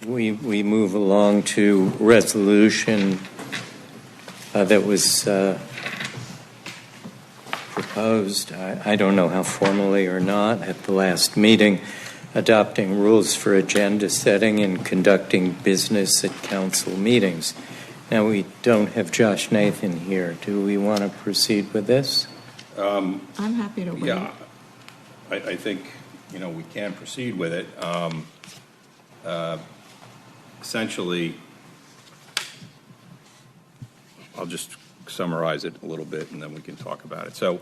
we move along to resolution that was proposed, I don't know how formally or not, at the last meeting, adopting rules for agenda setting and conducting business at council meetings. Now, we don't have Josh Nathan here. Do we want to proceed with this? I'm happy to wait. Yeah, I think, we can proceed with it. Essentially, I'll just summarize it a little bit, and then we can talk about it. So,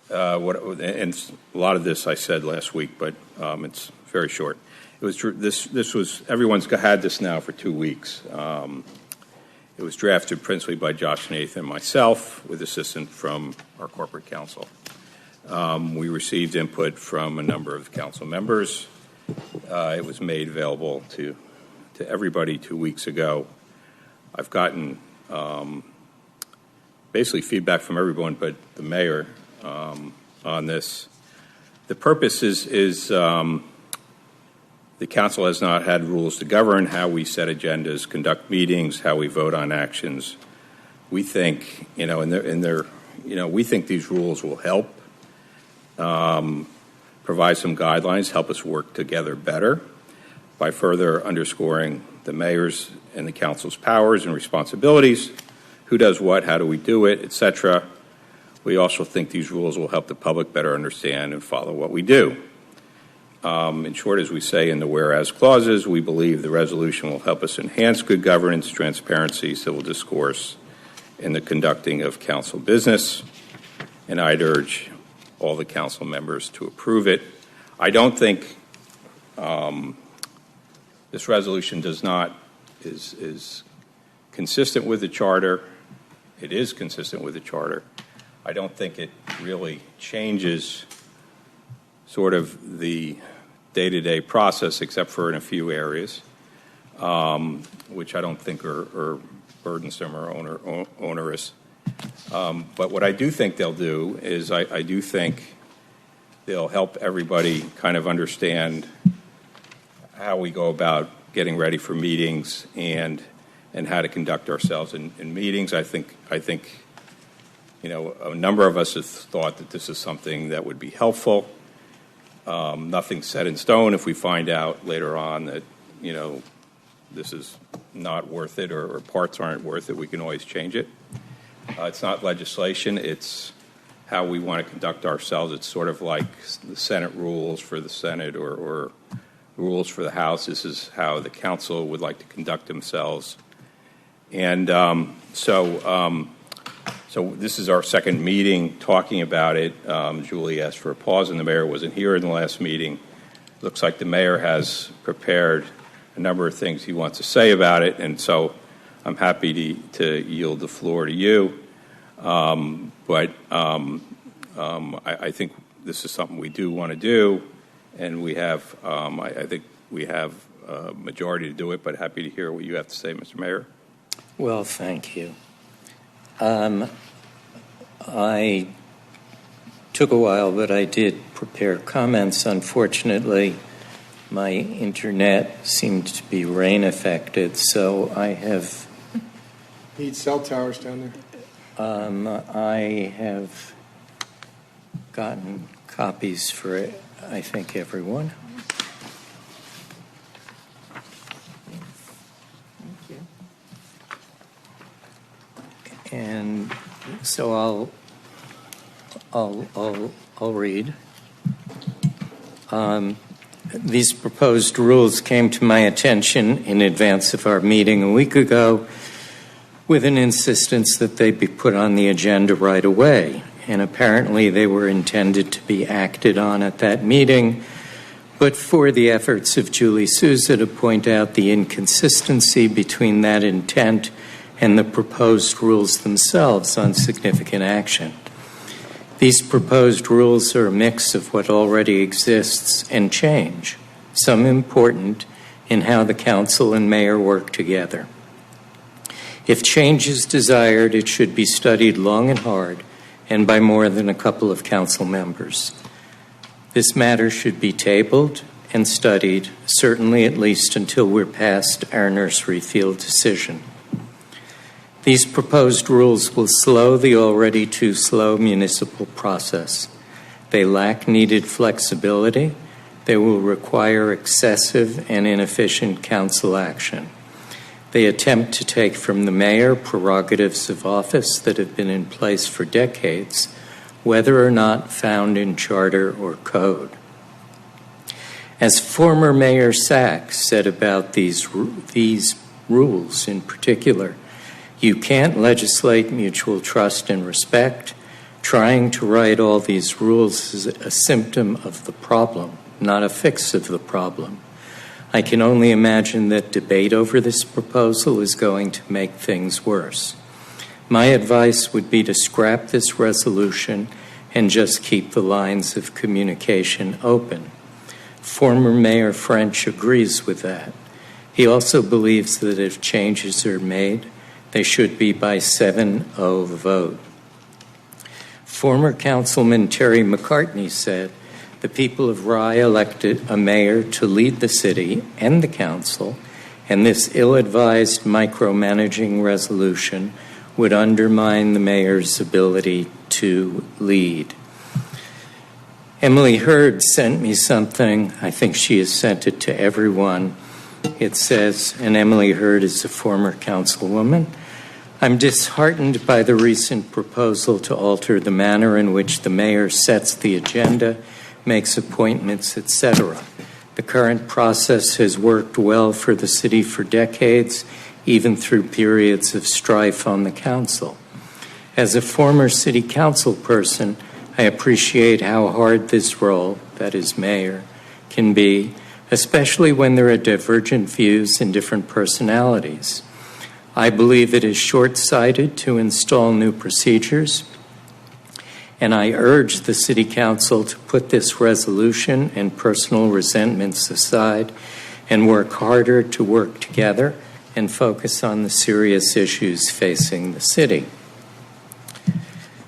and a lot of this I said last week, but it's very short. It was this was everyone's had this now for 2 weeks. It was drafted principally by Josh Nathan and myself, with assistance from our corporate counsel. We received input from a number of council members. It was made available to everybody 2 weeks ago. I've gotten basically feedback from everyone but the mayor on this. The purpose is the council has not had rules to govern how we set agendas, conduct meetings, how we vote on actions. We think, we think these rules will help provide some guidelines, help us work together better by further underscoring the mayor's and the council's powers and responsibilities, who does what, how do we do it, etc. We also think these rules will help the public better understand and follow what we do. In short, as we say in the whereas clauses, we believe the resolution will help us enhance good governance, transparency, civil discourse in the conducting of council business, and I'd urge all the council members to approve it. I don't think this resolution is consistent with the charter. It is consistent with the charter. I don't think it really changes sort of the day-to-day process, except for in a few areas, which I don't think are burdensome or onerous. But what I do think they'll do is I do think they'll help everybody kind of understand how we go about getting ready for meetings and how to conduct ourselves in meetings. I think a number of us have thought that this is something that would be helpful. Nothing's set in stone. If we find out later on that, this is not worth it or parts aren't worth it, we can always change it. It's not legislation. It's how we want to conduct ourselves. It's sort of like the Senate rules for the Senate or rules for the House. This is how the council would like to conduct themselves. And so this is our second meeting talking about it. Julie asked for a pause, and the mayor wasn't here in the last meeting. Looks like the mayor has prepared a number of things he wants to say about it, and so I'm happy to yield the floor to you. But I think this is something we do want to do, and we have, I think we have a majority to do it, but happy to hear what you have to say, Mr. Mayor. Well, thank you. I took a while, but I did prepare comments. Unfortunately, my internet seemed to be rain affected, so I have... Need cell towers down there. I have gotten copies for, I think, everyone. And so I'll read. These proposed rules came to my attention in advance of our meeting a week ago with an insistence that they be put on the agenda right away. And apparently they were intended to be acted on at that meeting, but for the efforts of Julie Souza to point out the inconsistency between that intent and the proposed rules themselves on significant action. These proposed rules are a mix of what already exists and change, some important in how the council and mayor work together. If change is desired, it should be studied long and hard and by more than a couple of council members. This matter should be tabled and studied, certainly at least until we're past our nursery field decision. These proposed rules will slow the already too slow municipal process. They lack needed flexibility. They will require excessive and inefficient council action. They attempt to take from the mayor prerogatives of office that have been in place for decades, whether or not found in charter or code. As former Mayor Sachs said about these rules in particular, you can't legislate mutual trust and respect. Trying to write all these rules is a symptom of the problem, not a fix of the problem. I can only imagine that debate over this proposal is going to make things worse. My advice would be to scrap this resolution and just keep the lines of communication open. Former Mayor French agrees with that. He also believes that if changes are made, they should be by 7-0 vote. Former Councilman Terry McCartney said, the people of Rye elected a mayor to lead the city and the council, and this ill-advised micromanaging resolution would undermine the mayor's ability to lead. Emily Hurd sent me something. I think she has sent it to everyone. It says, and Emily Hurd is a former councilwoman, I'm disheartened by the recent proposal to alter the manner in which the mayor sets the agenda, makes appointments, etc. The current process has worked well for the city for decades, even through periods of strife on the council. As a former city council person, I appreciate how hard this role, that is mayor, can be, especially when there are divergent views and different personalities. I believe it is short-sighted to install new procedures, and I urge the City Council to put this resolution and personal resentments aside and work harder to work together and focus on the serious issues facing the city.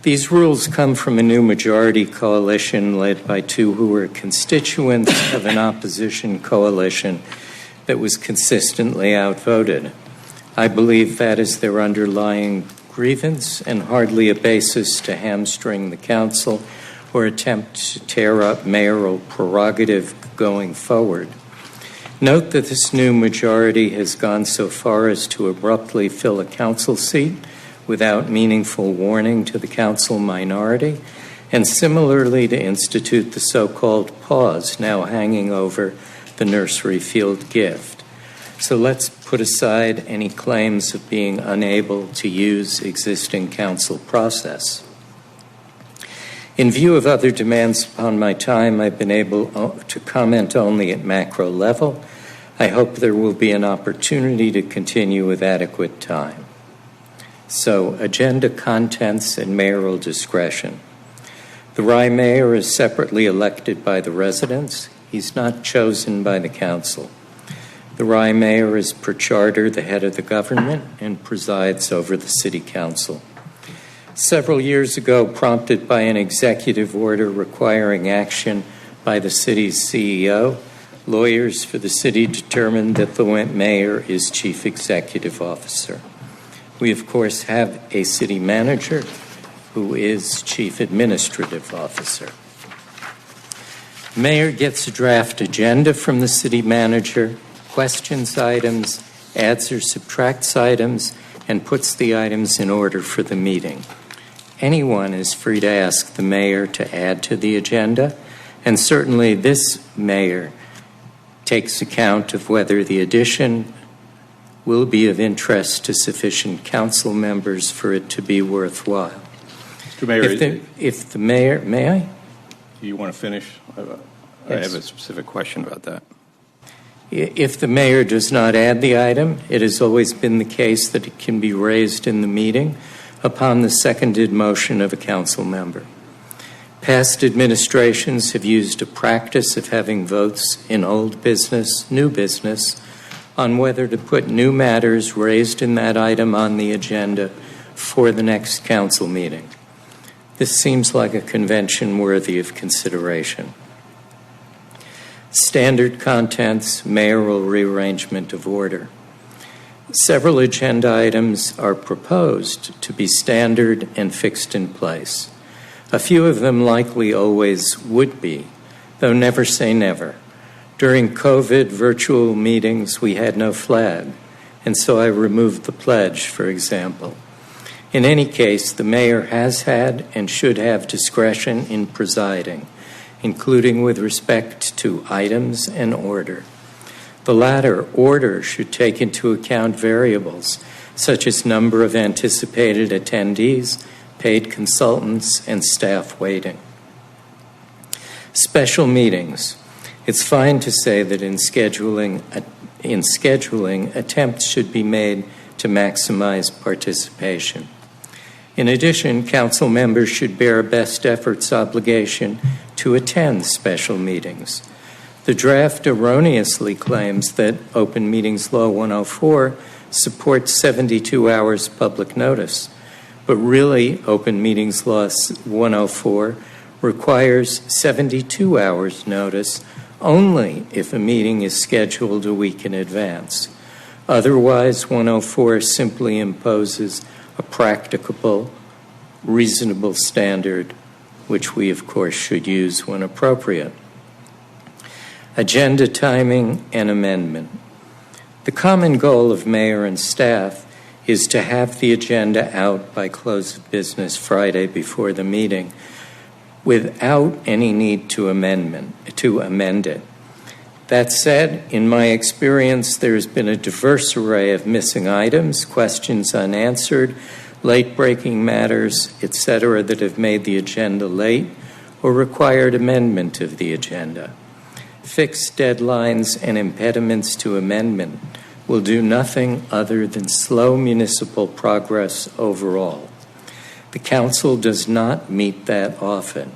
These rules come from a new majority coalition led by two who were constituents of an opposition coalition that was consistently outvoted. I believe that is their underlying grievance and hardly a basis to hamstring the council or attempt to tear up mayoral prerogative going forward. Note that this new majority has gone so far as to abruptly fill a council seat without meaningful warning to the council minority, and similarly to institute the so-called pause now hanging over the nursery field gift. So let's put aside any claims of being unable to use existing council process. In view of other demands upon my time, I've been able to comment only at macro level. I hope there will be an opportunity to continue with adequate time. So, agenda contents and mayoral discretion. The Rye mayor is separately elected by the residents. He's not chosen by the council. The Rye mayor is per charter the head of the government and presides over the city council. Several years ago, prompted by an executive order requiring action by the city's CEO, lawyers for the city determined that the mayor is chief executive officer. We, of course, have a city manager who is chief administrative officer. The mayor gets a draft agenda from the city manager, questions items, adds or subtracts items, and puts the items in order for the meeting. Anyone is free to ask the mayor to add to the agenda, and certainly this mayor takes account of whether the addition will be of interest to sufficient council members for it to be worthwhile. Mr. Mayor, if the mayor, may I? do you want to finish? I have a specific question about that. If the mayor does not add the item, it has always been the case that it can be raised in the meeting upon the seconded motion of a council member. Past administrations have used a practice of having votes in old business, new business, on whether to put new matters raised in that item on the agenda for the next council meeting. This seems like a convention worthy of consideration. Standard contents, mayoral rearrangement of order. Several agenda items are proposed to be standard and fixed in place. A few of them likely always would be, though never say never. During COVID virtual meetings, we had no flag, and so I removed the pledge, for example. In any case, the mayor has had and should have discretion in presiding, including with respect to items and order. The latter, order, should take into account variables such as number of anticipated attendees, paid consultants, and staff waiting. Special meetings. It's fine to say that in scheduling, attempts should be made to maximize participation. In addition, council members should bear a best efforts obligation to attend special meetings. The draft erroneously claims that Open Meetings Law 104 supports 72 hours public notice, but really Open Meetings Law 104 requires 72 hours notice only if a meeting is scheduled a week in advance. Otherwise, 104 simply imposes a practicable, reasonable standard, which we, of course, should use when appropriate. Agenda timing and amendment. The common goal of mayor and staff is to have the agenda out by close of business Friday before the meeting without any need to amend it. That said, in my experience, there's been a diverse array of missing items, questions unanswered, late-breaking matters, etc., that have made the agenda late or required amendment of the agenda. Fixed deadlines and impediments to amendment will do nothing other than slow municipal progress overall. The council does not meet that often.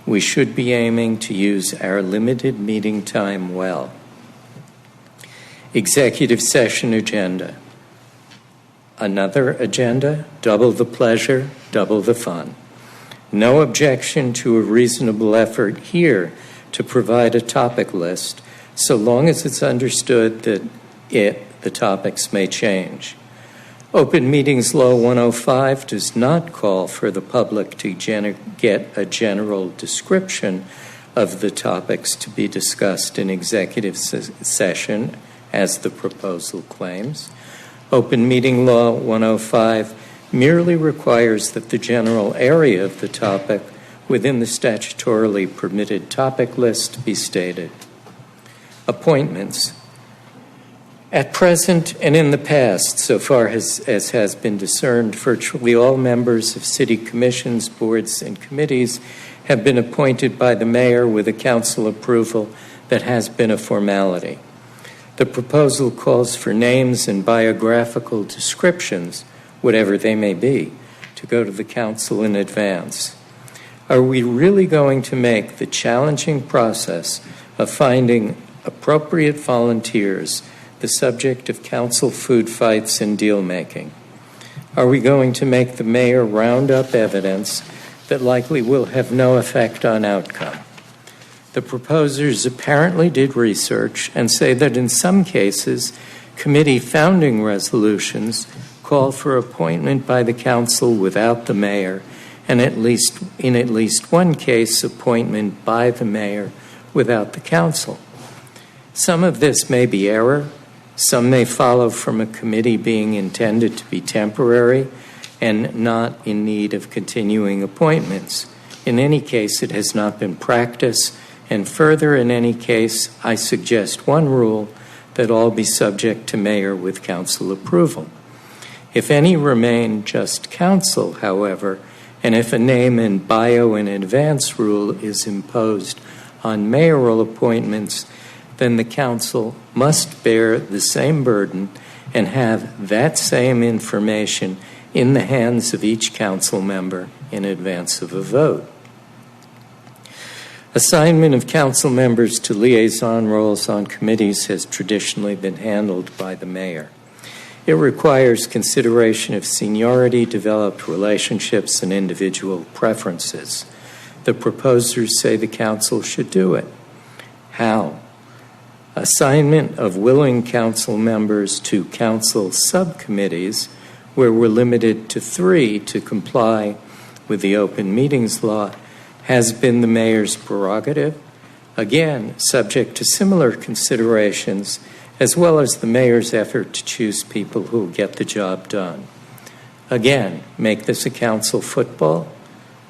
We should be aiming to use our limited meeting time well. Executive session agenda. Another agenda, double the pleasure, double the fun. No objection to a reasonable effort here to provide a topic list, so long as it's understood that the topics may change. Open Meetings Law 105 does not call for the public to get a general description of the topics to be discussed in executive session, as the proposal claims. Open Meeting Law 105 merely requires that the general area of the topic within the statutorily permitted topic list be stated. Appointments. At present and in the past, so far as has been discerned, virtually all members of city commissions, boards, and committees have been appointed by the mayor with a council approval that has been a formality. The proposal calls for names and biographical descriptions, whatever they may be, to go to the council in advance. Are we really going to make the challenging process of finding appropriate volunteers the subject of council food fights and deal-making? Are we going to make the mayor round up evidence that likely will have no effect on outcome? The proposers apparently did research and say that in some cases, committee founding resolutions call for appointment by the council without the mayor, and in at least one case, appointment by the mayor without the council. Some of this may be error. Some may follow from a committee being intended to be temporary and not in need of continuing appointments. In any case, it has not been practiced. And further, in any case, I suggest one rule, that all be subject to mayor with council approval. If any remain just council, however, and if a name and bio in advance rule is imposed on mayoral appointments, then the council must bear the same burden and have that same information in the hands of each council member in advance of a vote. Assignment of council members to liaison roles on committees has traditionally been handled by the mayor. It requires consideration of seniority, developed relationships, and individual preferences. The proposers say the council should do it. How? assignment of willing council members to council subcommittees, where we're limited to 3 to comply with the open meetings law, has been the mayor's prerogative, again, subject to similar considerations, as well as the mayor's effort to choose people who will get the job done. Again, make this a council football.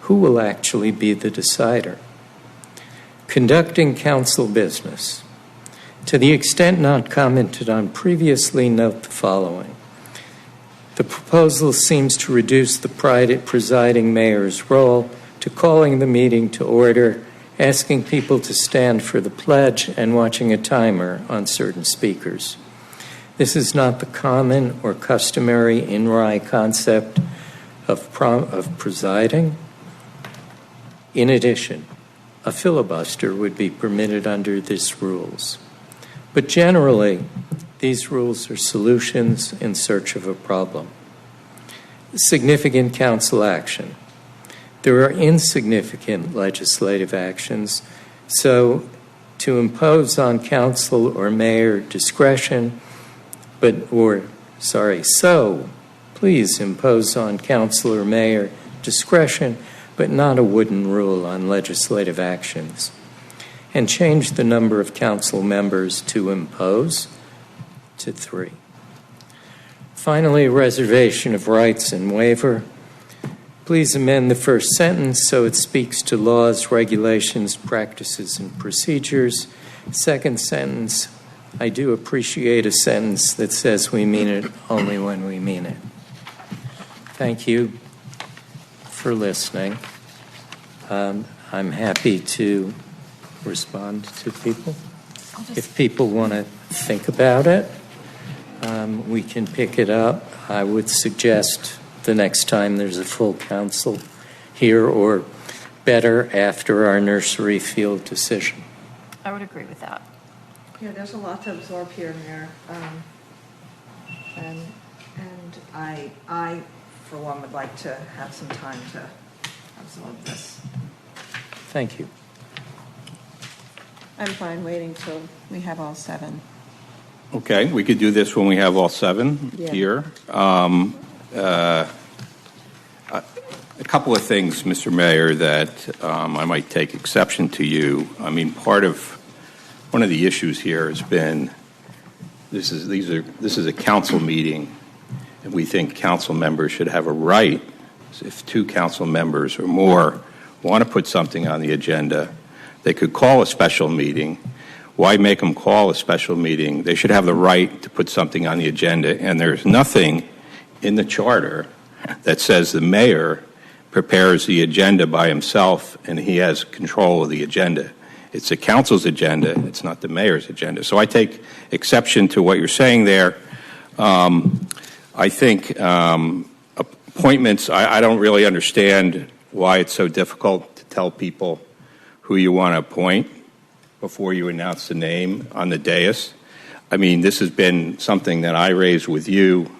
Who will actually be the decider? Conducting council business. To the extent not commented on previously, note the following. The proposal seems to reduce the presiding mayor's role to calling the meeting to order, asking people to stand for the pledge, and watching a timer on certain speakers. This is not the common or customary in Rye concept of presiding. In addition, a filibuster would be permitted under these rules. But generally, these rules are solutions in search of a problem. Significant council action. There are insignificant legislative actions, so to impose on council or mayor discretion, so please impose on council or mayor discretion, but not a wooden rule on legislative actions. And change the number of council members to impose to 3. Finally, reservation of rights and waiver. Please amend the first sentence so it speaks to laws, regulations, practices, and procedures. Second sentence, I do appreciate a sentence that says we mean it only when we mean it. Thank you for listening. I'm happy to respond to people. If people want to think about it, we can pick it up. I would suggest the next time there's a full council here, or better, after our nursery field decision. I would agree with that. Yeah, there's a lot to absorb here and there. And I, for one, would like to have some time to absorb this. Thank you. I'm fine waiting till we have all 7. Okay, we could do this when we have all 7 here. A couple of things, Mr. Mayor, that I might take exception to you. I mean, one of the issues here has been this is a council meeting, and we think council members should have a right, if 2 council members or more want to put something on the agenda, they could call a special meeting. Why make them call a special meeting? They should have the right to put something on the agenda, and there's nothing in the charter that says the mayor prepares the agenda by himself and he has control of the agenda. It's the council's agenda, it's not the mayor's agenda. So I take exception to what you're saying there. I think appointments, I don't really understand why it's so difficult to tell people who you want to appoint before you announce the name on the dais. I mean, this has been something that I raised with you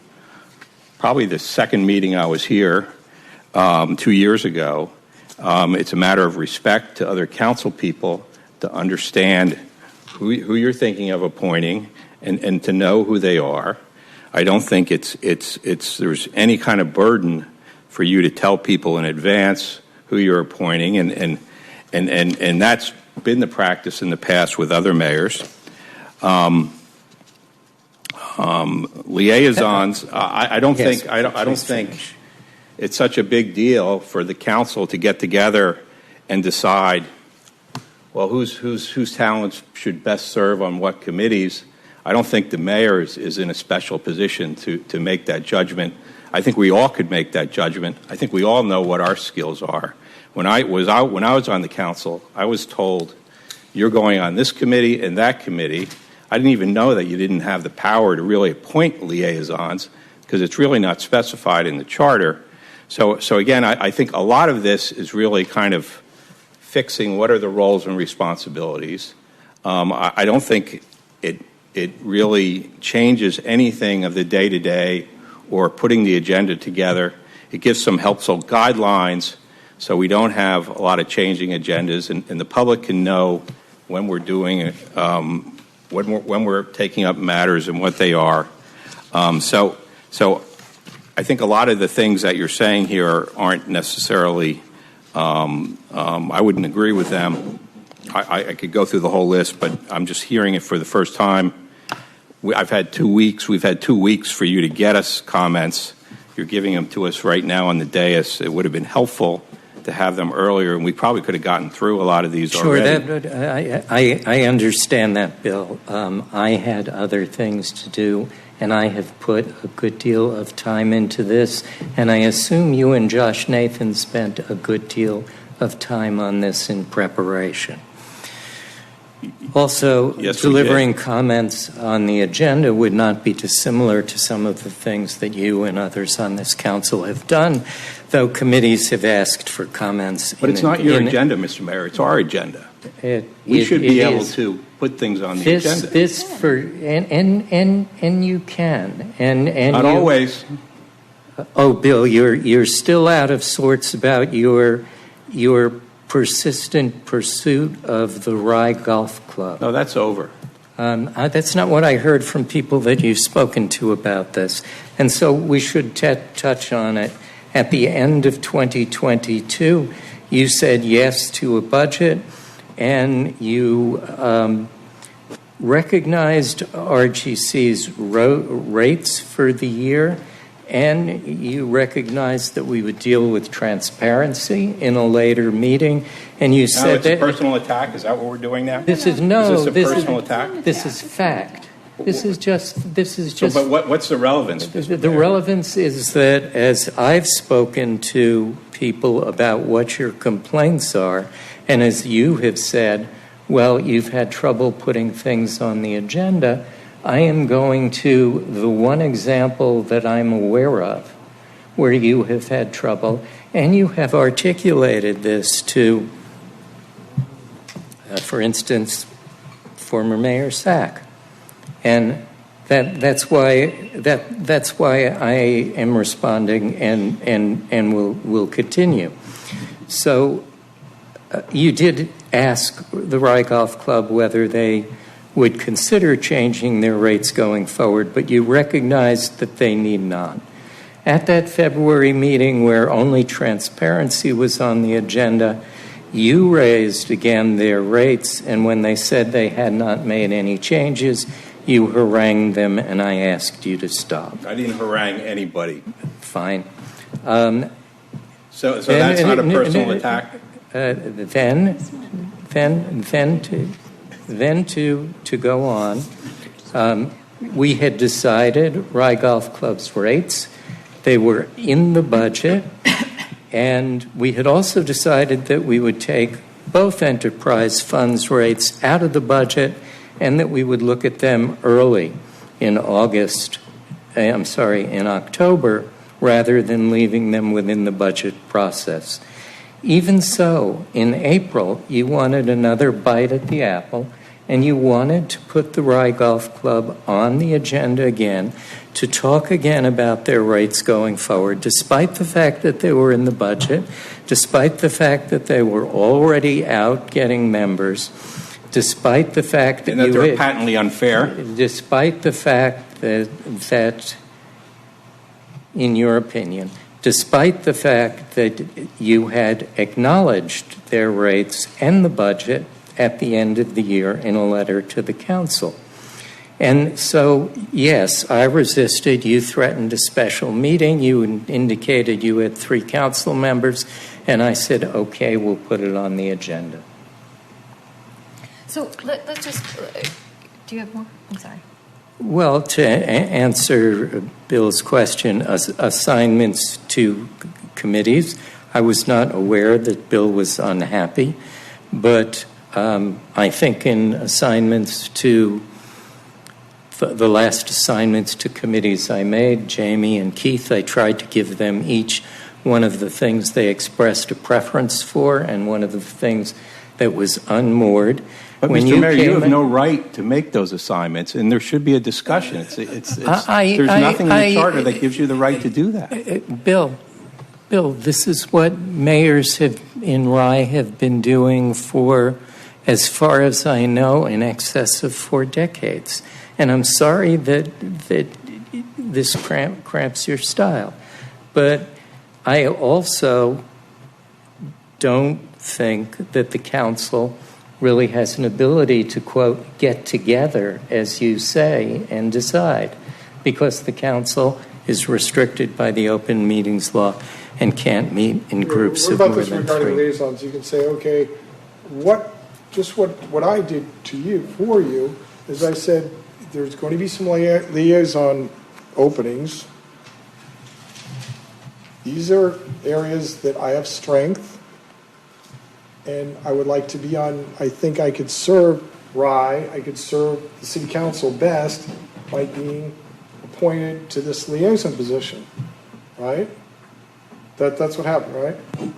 probably the second meeting I was here 2 years ago. It's a matter of respect to other council people to understand who you're thinking of appointing and to know who they are. I don't think there's any kind of burden for you to tell people in advance who you're appointing, and that's been the practice in the past with other mayors. Liaisons, I don't think it's such a big deal for the council to get together and decide, well, whose talents should best serve on what committees. I don't think the mayor is in a special position to make that judgment. I think we all could make that judgment. I think we all know what our skills are. When I was on the council, I was told, you're going on this committee and that committee. I didn't even know that you didn't have the power to really appoint liaisons because it's really not specified in the charter. So again, I think a lot of this is really kind of fixing what are the roles and responsibilities. I don't think it really changes anything of the day-to-day or putting the agenda together. It gives some helpful guidelines so we don't have a lot of changing agendas, and the public can know when we're doing when we're taking up matters and what they are. So I think a lot of the things that you're saying here aren't necessarily, I wouldn't agree with them. I could go through the whole list, but I'm just hearing it for the first time. I've had 2 weeks. We've had 2 weeks for you to get us comments. You're giving them to us right now on the dais. It would have been helpful to have them earlier, and we probably could have gotten through a lot of these already. Sure, I understand that, Bill. I had other things to do, and I have put a good deal of time into this, and I assume you and Josh Nathan spent a good deal of time on this in preparation. Also, yes, delivering comments on the agenda would not be dissimilar to some of the things that you and others on this council have done, though committees have asked for comments. But it's not your agenda, Mr. Mayor. It's our agenda. We should be able to put things on the agenda. And you can. And not always. Oh, Bill, you're still out of sorts about your persistent pursuit of the Rye Golf Club. No, that's over. That's not what I heard from people that you've spoken to about this. And so we should touch on it. At the end of 2022, you said yes to a budget, and you recognized RGC's rates for the year, and you recognized that we would deal with transparency in a later meeting, and you said that... Now it's a personal attack? Is that what we're doing now? This is no... Is this a personal attack? This is fact. This is just... So, but what's the relevance? The relevance is that as I've spoken to people about what your complaints are, and as you have said, well, you've had trouble putting things on the agenda, I am going to the one example that I'm aware of where you have had trouble, and you have articulated this to, for instance, former Mayor Sack. And that's why I am responding and will continue. So you did ask the Rye Golf Club whether they would consider changing their rates going forward, but you recognized that they need not. At that February meeting where only transparency was on the agenda, you raised again their rates, and when they said they had not made any changes, you harangued them, and I asked you to stop. I didn't harangue anybody. Fine. So that's not a personal attack? Then to go on, we had decided Rye Golf Club's rates. They were in the budget, and we had also decided that we would take both enterprise funds rates out of the budget and that we would look at them early in October, rather than leaving them within the budget process. Even so, in April, you wanted another bite at the apple, and you wanted to put the Rye Golf Club on the agenda again to talk again about their rates going forward, despite the fact that they were in the budget, despite the fact that they were already out getting members, despite the fact that they're patently unfair. Despite the fact that, in your opinion, despite the fact that you had acknowledged their rates and the budget at the end of the year in a letter to the council. And so, yes, I resisted. You threatened a special meeting. You indicated you had 3 council members, and I said, okay, we'll put it on the agenda. So let's just, do you have more? I'm sorry. Well, to answer Bill's question, assignments to committees, I was not aware that Bill was unhappy, but I think in assignments to, the last assignments to committees I made, Jamie and Keith, I tried to give them each one of the things they expressed a preference for and one of the things that was unmoored. But Mr. Mayor, you have no right to make those assignments, and there should be a discussion. There's nothing in the charter that gives you the right to do that. Bill, this is what mayors in Rye have been doing for as far as I know, in excess of 4 decades. And I'm sorry that this cramps your style. But I also don't think that the council really has an ability to, quote, get together, as you say, and decide, because the council is restricted by the open meetings law and can't meet in groups of more than 3. What about this regarding liaisons? You can say, okay, what I did to you, for you, is I said there's going to be some liaison openings. These are areas that I have strength, and I would like to be on. I think I could serve Rye, I could serve the city council best by being appointed to this liaison position, right? That's what happened, right? And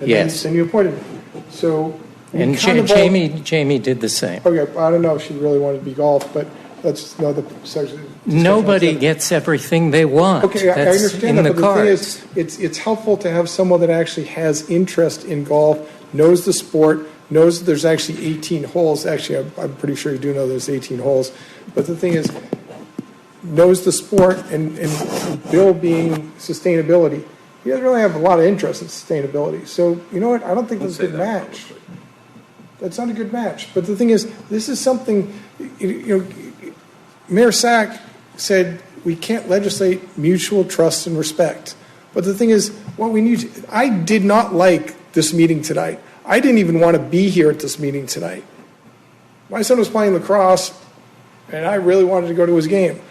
yes. Then you appointed me. So. And Jamie did the same. Okay, I don't know if she really wanted to be golf, but that's another section. Nobody gets everything they want. Okay, I understand in that, the but cards. the thing is, it's helpful to have someone that actually has interest in golf, knows the sport, knows that there's actually 18 holes. Actually, I'm pretty sure you do know there's 18 holes. But the thing is, knows the sport, and Bill being sustainability, he doesn't really have a lot of interest in sustainability. So, you know what, I don't think that's a good match. That's not a good match. But the thing is, this is something, Mayor Sack said we can't legislate mutual trust and respect. But the thing is, what we need, I did not like this meeting tonight. I didn't even want to be here at this meeting tonight. My son was playing lacrosse, and I really wanted to go to his game.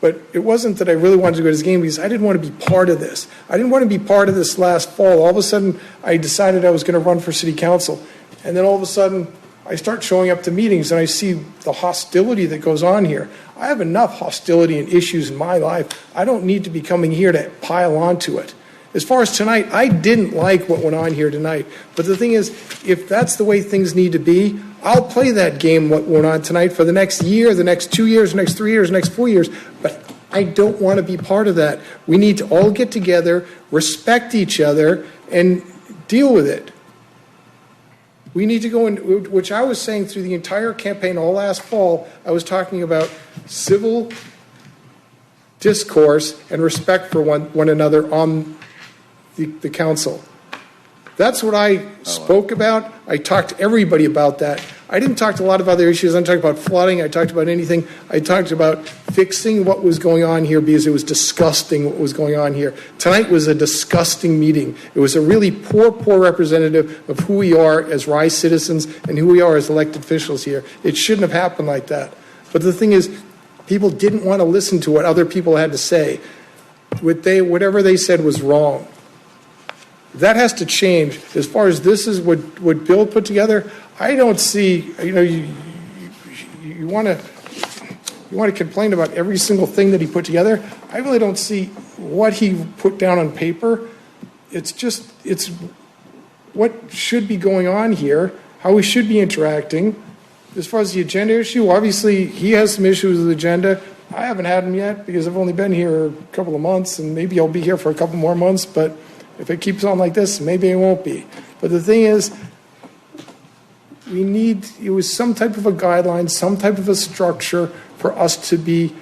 But it wasn't that I really wanted to go to his game because I didn't want to be part of this. I didn't want to be part of this last fall. All of a sudden, I decided I was going to run for city council. And then all of a sudden, I start showing up to meetings and I see the hostility that goes on here. I have enough hostility and issues in my life. I don't need to be coming here to pile onto it. As far as tonight, I didn't like what went on here tonight. But the thing is, if that's the way things need to be, I'll play that game what went on tonight for the next year, the next 2 years, the next 3 years, the next 4 years. But I don't want to be part of that. We need to all get together, respect each other, and deal with it. We need to go in, which I was saying through the entire campaign all last fall, I was talking about civil discourse and respect for one another on the council. That's what I spoke about. I talked to everybody about that. I didn't talk to a lot of other issues. I didn't talk about flooding. I talked about anything. I talked about fixing what was going on here because it was disgusting what was going on here. Tonight was a disgusting meeting. It was a really poor representative of who we are as Rye citizens and who we are as elected officials here. It shouldn't have happened like that. But the thing is, people didn't want to listen to what other people had to say. Whatever they said was wrong. That has to change. As far as this is what Bill put together, I don't see, you want to complain about every single thing that he put together. I really don't see what he put down on paper. It's what should be going on here, how we should be interacting. As far as the agenda issue, obviously he has some issues with the agenda. I haven't had them yet because I've only been here a couple of months, and maybe I'll be here for a couple more months, but if it keeps on like this, maybe it won't be. But the thing is, it was some type of a guideline, some type of a structure for us to be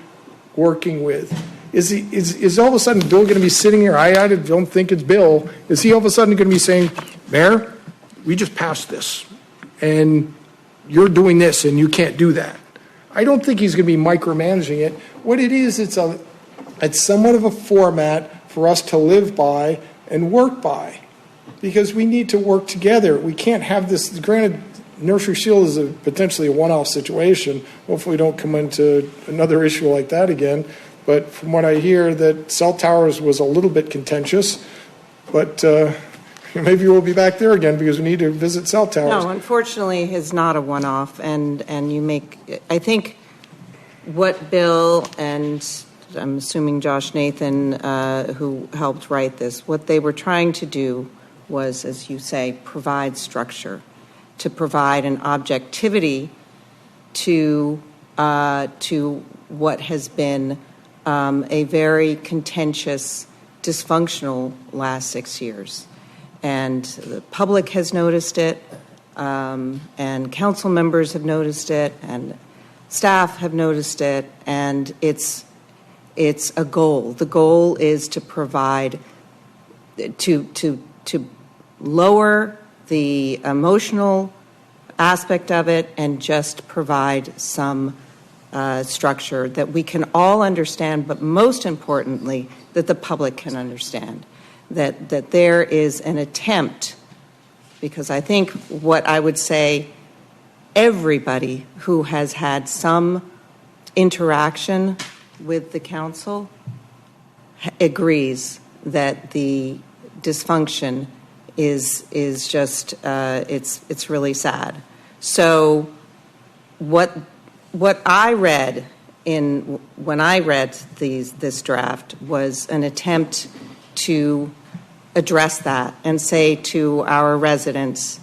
working with. Is all of a sudden Bill going to be sitting here? I don't think it's Bill. Is he all of a sudden going to be saying, Mayor, we just passed this, and you're doing this, and you can't do that? I don't think he's going to be micromanaging it. What it is, it's somewhat of a format for us to live by and work by, because we need to work together. We can't have this. Granted, Nursery Shield is potentially a one-off situation. Hopefully we don't come into another issue like that again. But from what I hear, that cell towers was a little bit contentious. But maybe we'll be back there again because we need to visit cell towers. No, unfortunately, it's not a one-off. And I think what Bill and I'm assuming Josh Nathan, who helped write this, what they were trying to do was, as you say, provide structure, to provide an objectivity to what has been a very contentious, dysfunctional last 6 years. And the public has noticed it. and council members have noticed it, and staff have noticed it, and it's a goal. The goal is to provide, to lower the emotional aspect of it and just provide some structure that we can all understand, but most importantly, that the public can understand. That there is an attempt, because I think what I would say, everybody who has had some interaction with the council agrees that the dysfunction is just it's really sad. So what I read when I read this draft was an attempt to address that and say to our residents,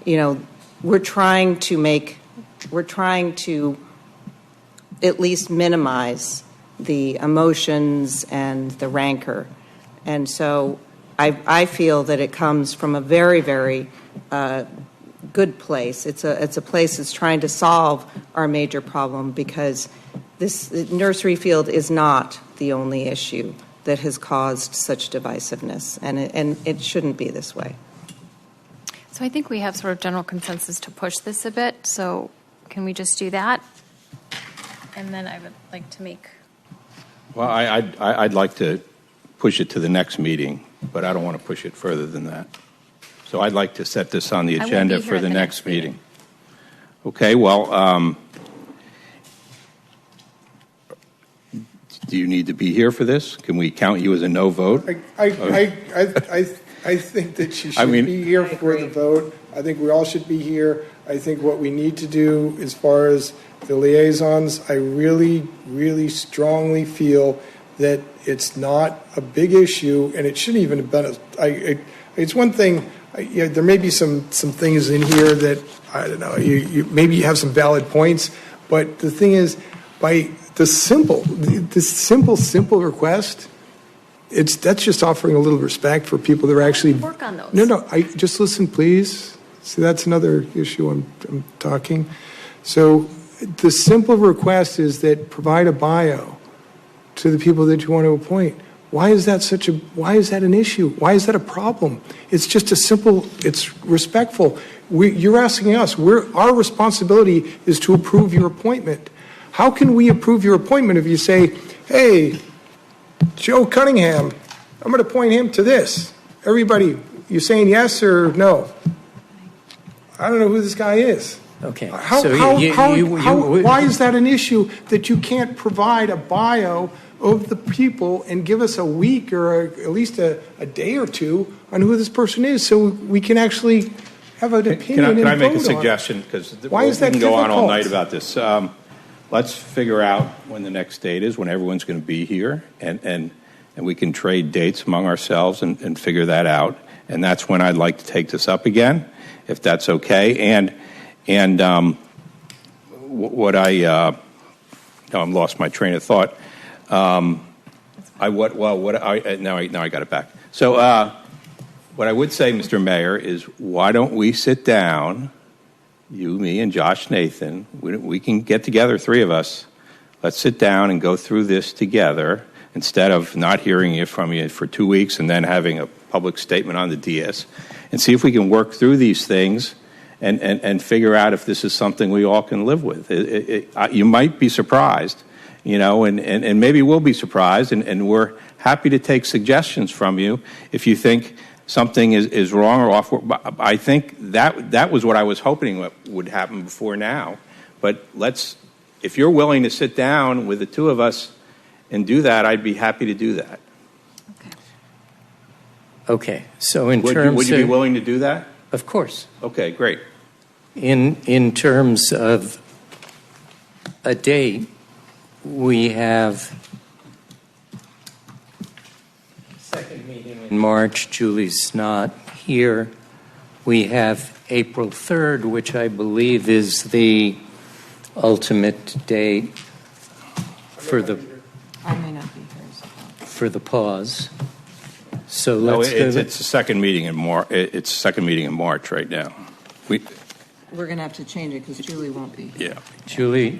we're trying to at least minimize the emotions and the rancor. And so I feel that it comes from a very, very good place. It's a place that's trying to solve our major problem, because this nursery field is not the only issue that has caused such divisiveness, and it shouldn't be this way. So I think we have sort of general consensus to push this a bit. So can we just do that? And then I would like to make. Well, I'd like to push it to the next meeting, but I don't want to push it further than that. So I'd like to set this on the I won't agenda be here for at the the next next meeting. Okay, well, do you need to be here for this? Can we count you as a no vote? I think that you should be here for the vote. I think we all should be here. I think what we need to do as far as the liaisons, I really, really strongly feel that it's not a big issue, and it shouldn't even have been it's one thing, there may be some things in here that, I don't know, maybe you have some valid points, but the thing is, by this simple request, that's just offering a little respect for people that are actually Work on those. No, just listen, please. See, that's another issue I'm talking. So the simple request is that provide a bio to the people that you want to appoint. Why is that an issue? Why is that a problem? It's just it's respectful. You're asking us. Our responsibility is to approve your appointment. How can we approve your appointment if you say, hey, Joe Cunningham, I'm going to appoint him to this? Everybody, you saying yes or no? I don't know who this guy is. Okay. Why is that an issue that you can't provide a bio of the people and give us a week or at least a day or two on who this person is, so we can actually have an opinion? Can I make a suggestion? Because we can go on all night about this. Let's figure out when the next date is, when everyone's going to be here, and we can trade dates among ourselves and figure that out. And that's when I'd like to take this up again, if that's okay. And what I'm lost my train of thought. Now I got it back. So what I would say, Mr. Mayor, is why don't we sit down, you, me, and Josh Nathan. We can get together, three of us. Let's sit down and go through this together instead of not hearing it from you for 2 weeks and then having a public statement on the DS, and see if we can work through these things and figure out if this is something we all can live with. You might be surprised, and maybe we'll be surprised, and we're happy to take suggestions from you if you think something is wrong or off. I think that was what I was hoping would happen before now. But if you're willing to sit down with the two of us and do that, I'd be happy to do that. Okay. So in terms would you be willing to do that? Of course. Okay, great. In terms of a date, we have second meeting in March. Julie's not here. We have April 3rd, which I believe is the ultimate date for the I may not be here. for the pause. So No, let's it's the second meeting in March. It's second meeting in March right now. we're going to have to change it because Julie won't be here. Yeah.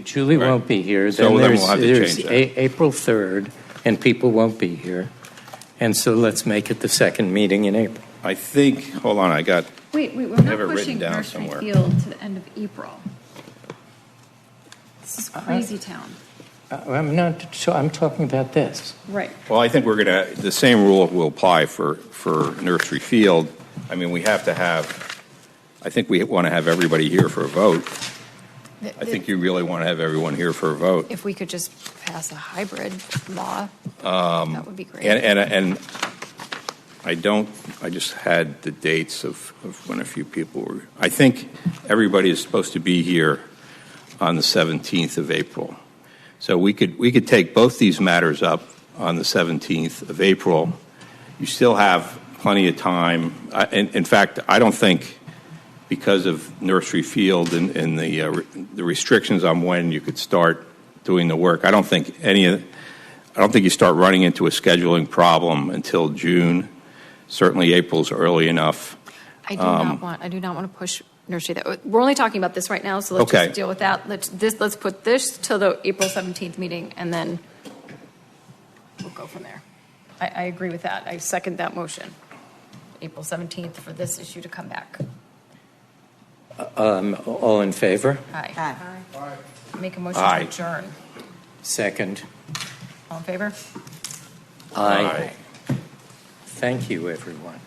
Julie Right. won't be here. So then we'll have to there's change that. April 3rd, and people won't be here. And so let's make it the second meeting in April. I think, hold on, I got, Wait, we're have not it written pushing down Nursery somewhere. Field to the end of April. This is crazy town. I'm talking about this. Right. well, I think we're going to, the same rule will apply for Nursery Field. I mean, we have to have, I think we want to have everybody here for a vote. I think you really want to have everyone here for a vote. If we could just pass a hybrid law, that would be great. And I just had the dates of when a few people were, I think everybody is supposed to be here on the 17th of April. So we could take both these matters up on the 17th of April. You still have plenty of time. In fact, I don't think, because of Nursery Field and the restrictions on when you could start doing the work, I don't think you start running into a scheduling problem until June. Certainly, April's early enough. I do not want to push nursery. We're only talking about this right now, so let's Okay. just deal with that. Let's put this till the April 17th meeting, and then we'll go from there. I agree with that. I second that motion. April 17th for this issue to come back. All in favor? Aye. Make a motion Aye. to adjourn. Second. All in favor? Aye. Thank you, everyone.